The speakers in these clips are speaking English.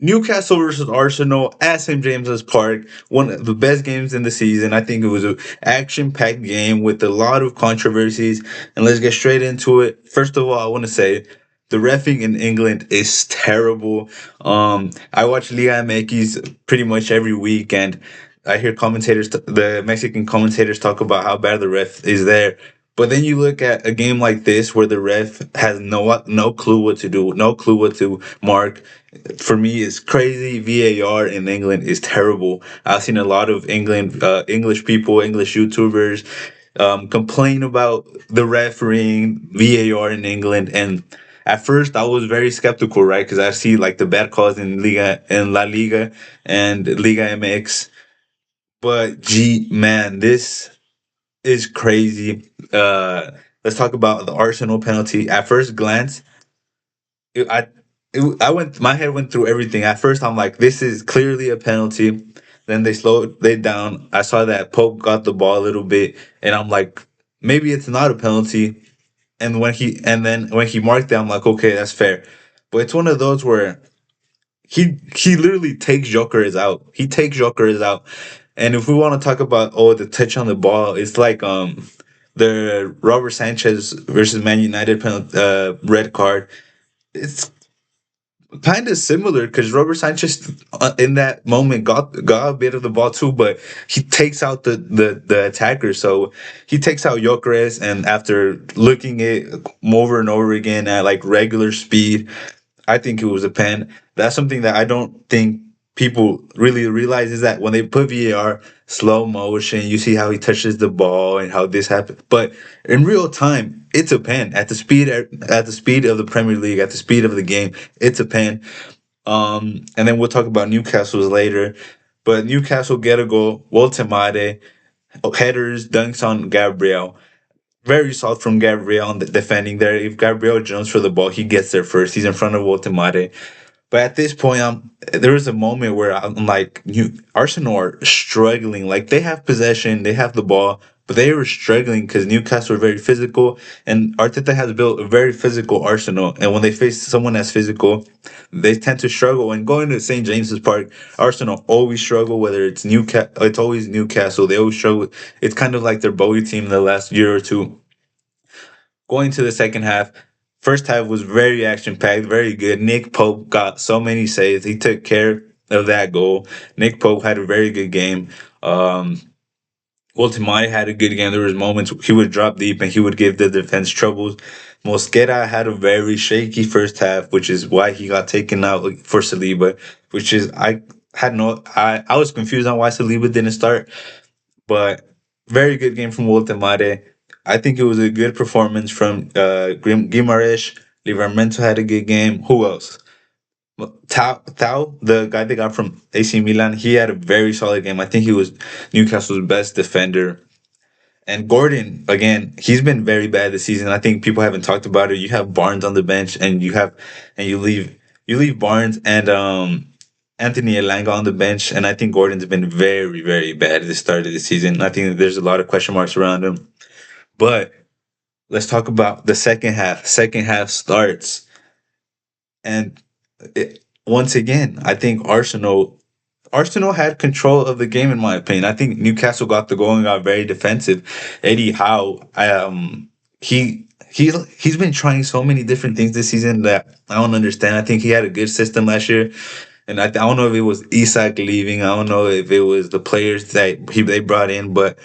Newcastle versus Arsenal at St. James's Park, one of the best games in the season. I think it was an action-packed game with a lot of controversies. And let's get straight into it. First of all, I want to say the reffing in England is terrible. I watch Liga MX pretty much every week, and I hear the Mexican commentators talk about how bad the ref is there. But then you look at a game like this where the ref has no clue what to do, no clue what to mark. For me, it's crazy. VAR in England is terrible. I've seen a lot of English people, English YouTubers, complain about the refereeing VAR in England. And at first, I was very skeptical, right? Because I see like the bad calls in La Liga, and Liga MX. But gee, man, this is crazy. Let's talk about the Arsenal penalty. At first glance, it, I I went my head went through everything. At first I'm like, this is clearly a penalty. Then they slowed it down. I saw that Pope got the ball a little bit, and I'm like, maybe it's not a penalty. And then when he marked it, I'm like, okay, that's fair. But it's one of those where he literally takes Jokeres out. He takes Jokeres out. And if we want to talk about the touch on the ball, it's like the Robert Sanchez versus Man United red card. It's kind of similar because Robert Sanchez in that moment got a bit of the ball too, but he takes out the attacker. So he takes out Gyökeres, and after looking it over and over again at like regular speed, I think it was a pen. That's something that I don't think people really realize is that when they put VAR slow motion, you see how he touches the ball and how this happens. But in real time, it's a pen at the speed of the Premier League, at the speed of the game. It's a pen. And then we'll talk about Newcastle's later. But Newcastle get a goal. Woltemade headers, dunks on Gabriel. Very solid from Gabriel on the defending there. If Gabriel jumps for the ball, he gets there first. He's in front of Woltemade. But at this point, there was a moment where I'm like, Arsenal are struggling. Like they have possession, they have the ball, but they were struggling because Newcastle are very physical, and Arteta has built a very physical Arsenal. And when they face someone that's physical, they tend to struggle. And going to St James's Park, Arsenal always struggle. Whether it's Newcastle, it's always Newcastle. They always struggle. It's kind of like their Bowie team in the last year or two. Going to the second half, first half was very action packed, very good. Nick Pope got so many saves. He took care of that goal. Nick Pope had a very good game. Um, Ultimati had a good game. There was moments he would drop deep and he would give the defense troubles. Mosquera had a very shaky first half, which is why he got taken out for Saliba. Which is I was confused on why Saliba didn't start, but very good game from Ultimate. I think it was a good performance from Guimaraes. Livramento had a good game. Who else? Tao, the guy they got from AC Milan, he had a very solid game. I think he was Newcastle's best defender. And Gordon, again, he's been very bad this season. I think people haven't talked about it. You have Barnes on the bench, and you leave Barnes and Anthony Elanga on the bench, and I think Gordon's been very, very bad at the start of the season. I think there's a lot of question marks around him. But let's talk about the second half. Second half starts, and once again, I think Arsenal had control of the game in my opinion. I think Newcastle got the goal and got very defensive. Eddie Howe, he's been trying so many different things this season that I don't understand. I think he had a good system last year, and I don't know if it was Isak leaving. I don't know if it was the players that they brought in, but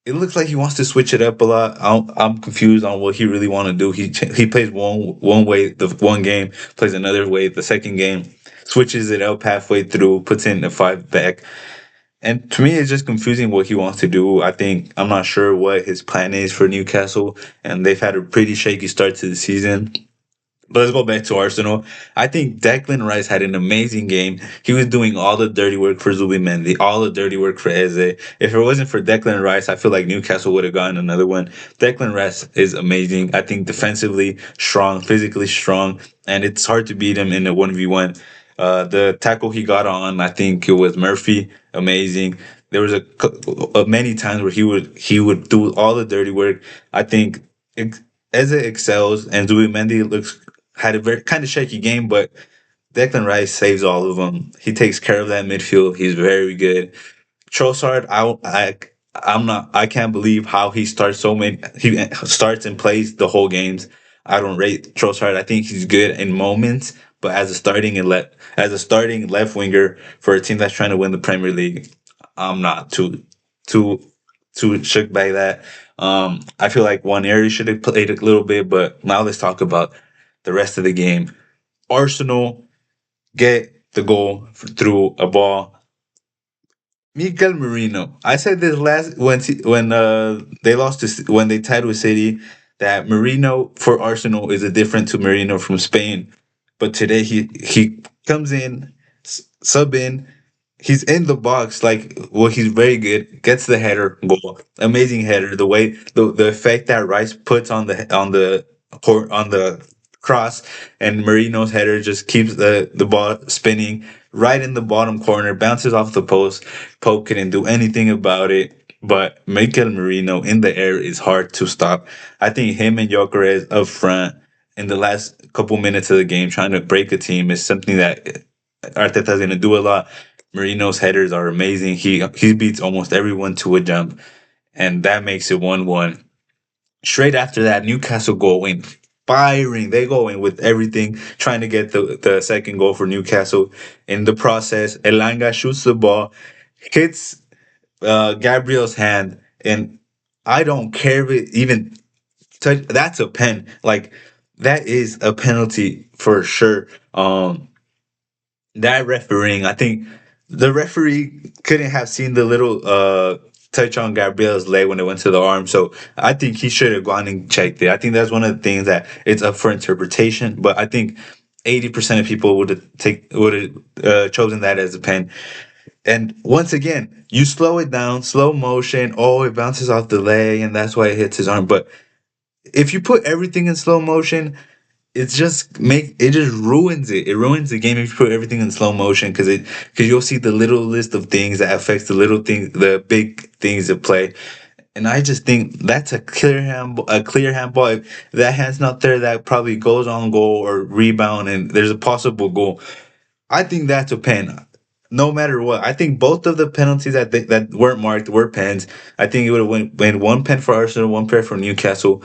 it looks like he wants to switch it up a lot. I'm confused on what he really want to do. He plays one way the one game, plays another way the second game, switches it up halfway through, puts in a five back. And to me, it's just confusing what he wants to do. I'm not sure what his plan is for Newcastle, and they've had a pretty shaky start to the season. But let's go back to Arsenal. I think Declan Rice had an amazing game. He was doing all the dirty work for Zubimendi, all the dirty work for Eze. If it wasn't for Declan Rice, I feel like Newcastle would have gotten another one. Declan Rice is amazing. I think defensively strong, physically strong, and it's hard to beat him in a 1v1. The tackle he got on, I think it was Murphy, amazing. There was many times where he would do all the dirty work. I think Eze excels, and Zubimendi had a very kind of shaky game, but Declan Rice saves all of them. He takes care of that midfield. He's very good. Trossard, I'm not. I can't believe how he starts so many. He starts and plays the whole games. I don't rate Trossard. I think he's good in moments, but as a starting left winger for a team that's trying to win the Premier League, I'm not too too shook by that. I feel like Waneri should have played a little bit, but now let's talk about the rest of the game. Arsenal get the goal through a ball. Miguel Marino. I said this last when they lost when they tied with City that Marino for Arsenal is a different to Marino from Spain. But today he comes in, sub in, he's in the box like well he's very good. Gets the header goal, amazing header. The way the effect that Rice puts on the cross and Marino's header just keeps the ball spinning right in the bottom corner, bounces off the post. Pope couldn't do anything about it. But Mikel Merino in the air is hard to stop. I think him and Gyökeres up front in the last couple minutes of the game trying to break a team is something that Arteta's going to do a lot. Marino's headers are amazing. He beats almost everyone to a jump, and that makes it 1-1. Straight after that, Newcastle go in firing. They go in with everything, trying to get the second goal for Newcastle. In the process, Elanga shoots the ball, hits Gabriel's hand, and I don't care if it even touch. That's a pen. Like that is a penalty for sure. That refereeing, I think the referee couldn't have seen the little touch on Gabriel's leg when it went to the arm. So I think he should have gone and checked it. I think that's one of the things that it's up for interpretation. But I think 80% of people would have chosen that as a pen. And once again, you slow it down, slow motion. Oh, it bounces off the leg, and that's why it hits his arm. But if you put everything in slow motion, it just ruins it. It ruins the game if you put everything in slow motion because you'll see the little list of things that affects the big things at play. And I just think that's a clear handball. If that hand's not there, that probably goes on goal or rebound, and there's a possible goal. I think that's a pen. No matter what, I think both of the penalties that weren't marked were pens. I think it would have been one pen for Arsenal, one pen for Newcastle.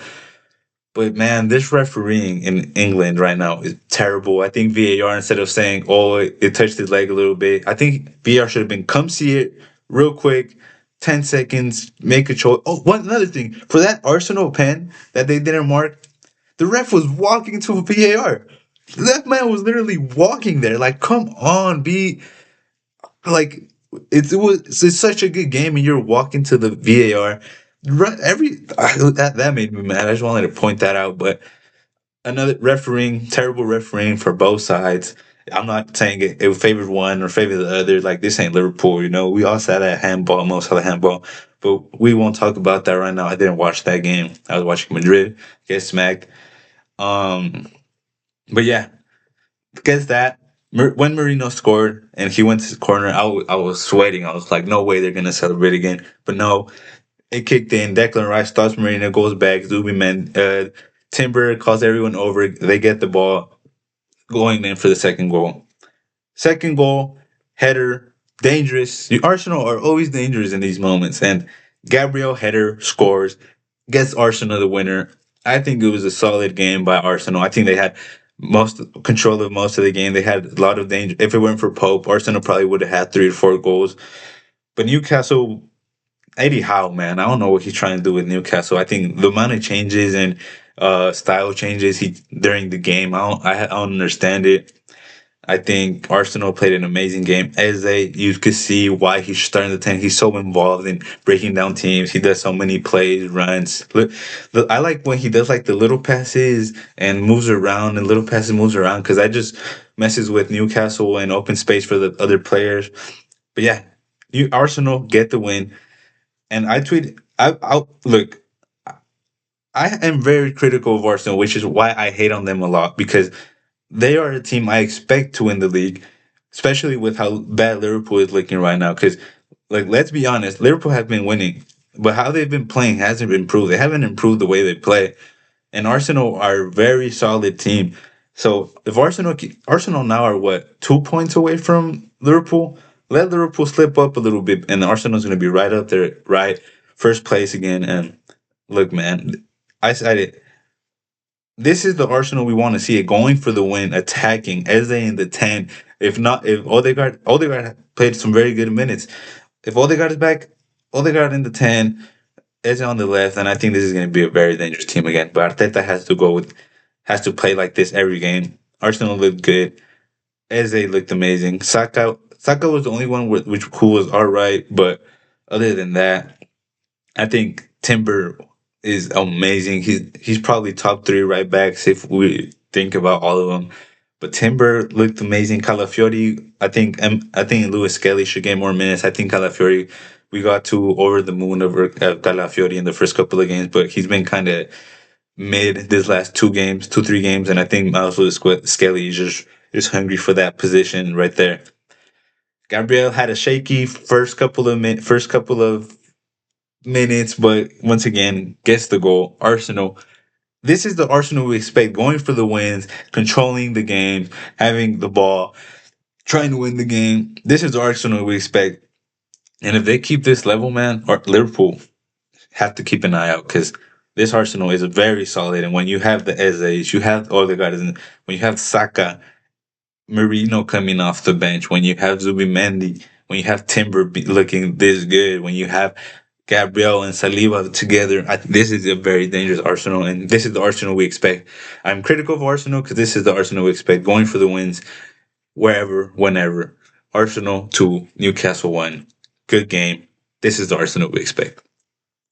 But man, this refereeing in England right now is terrible. I think VAR, instead of saying, "Oh, it touched his leg a little bit," I think VAR should have been, "Come see it, real quick, 10 seconds, make a choice." Oh, one another thing for that Arsenal pen that they didn't mark, the ref was walking to VAR. That man was literally walking there. Like, come on, be like it's such a good game, and you're walking to the VAR. That made me mad. I just wanted to point that out, but another refereeing, terrible refereeing for both sides. I'm not saying it favored one or favored the other. Like this ain't Liverpool, you know. We all saw that handball, most of the handball, but we won't talk about that right now. I didn't watch that game. I was watching Madrid get smacked. Um, but yeah, against that, when Marino scored and he went to the corner, I was sweating. I was like, no way they're gonna celebrate again. But no, it kicked in. Declan Rice stops Marino, goes back. Zubiman, Timber calls everyone over. They get the ball going in for the second goal. Second goal, header, dangerous. The Arsenal are always dangerous in these moments. And Gabriel header scores, gets Arsenal the winner. I think it was a solid game by Arsenal. I think they had most control of most of the game. They had a lot of danger. If it weren't for Pope, Arsenal probably would have had 3 or 4 goals. But Newcastle, Eddie Howe, man, I don't know what he's trying to do with Newcastle. I think the amount of changes and style changes he during the game, I don't understand it. I think Arsenal played an amazing game. Eze, you could see why he's starting the 10. He's so involved in breaking down teams. He does so many plays, runs. Look, I like when he does like the little passes and moves around and little passes moves around because that just messes with Newcastle and open space for the other players. But yeah, you Arsenal get the win. And I tweet, I look, I am very critical of Arsenal, which is why I hate on them a lot because they are a team I expect to win the league, especially with how bad Liverpool is looking right now. Because, like, let's be honest, Liverpool have been winning, but how they've been playing hasn't improved. They haven't improved the way they play. And Arsenal are a very solid team. So if Arsenal now are what 2 points away from Liverpool, let Liverpool slip up a little bit, and Arsenal's going to be right up there, right first place again. And look, man, I said it. This is the Arsenal we want to see it going for the win, attacking Eze in the 10. If not, if Odegaard played some very good minutes. If Odegaard is back, Odegaard in the 10, Eze on the left, and I think this is going to be a very dangerous team again. But Arteta has to play like this every game. Arsenal looked good. Eze looked amazing. Saka was the only one who was all right, but other than that, I think Timber is amazing. He's probably top three right backs if we think about all of them. But Timber looked amazing. Calafiori, I think Lewis Skelly should get more minutes. I think Calafiori, we got too over the moon over Calafiori in the first couple of games, but he's been kind of mid this last 2 games, 3 games, and I think Miles Lewis Skelly is just hungry for that position right there. Gabriel had a shaky first couple of minutes, but once again gets the goal. Arsenal. This is the Arsenal we expect, going for the wins, controlling the game, having the ball, trying to win the game. This is the Arsenal we expect. And if they keep this level, man, or Liverpool have to keep an eye out because this Arsenal is very solid. And when you have the Eze's, you have all the guys, when you have Saka, Marino coming off the bench, when you have Zubimendi, when you have Timber looking this good, when you have Gabriel and Saliba together, this is a very dangerous Arsenal, and this is the Arsenal we expect. I'm critical of Arsenal because this is the Arsenal we expect, going for the wins wherever, whenever. Arsenal 2, Newcastle 1. Good game. This is the Arsenal we expect.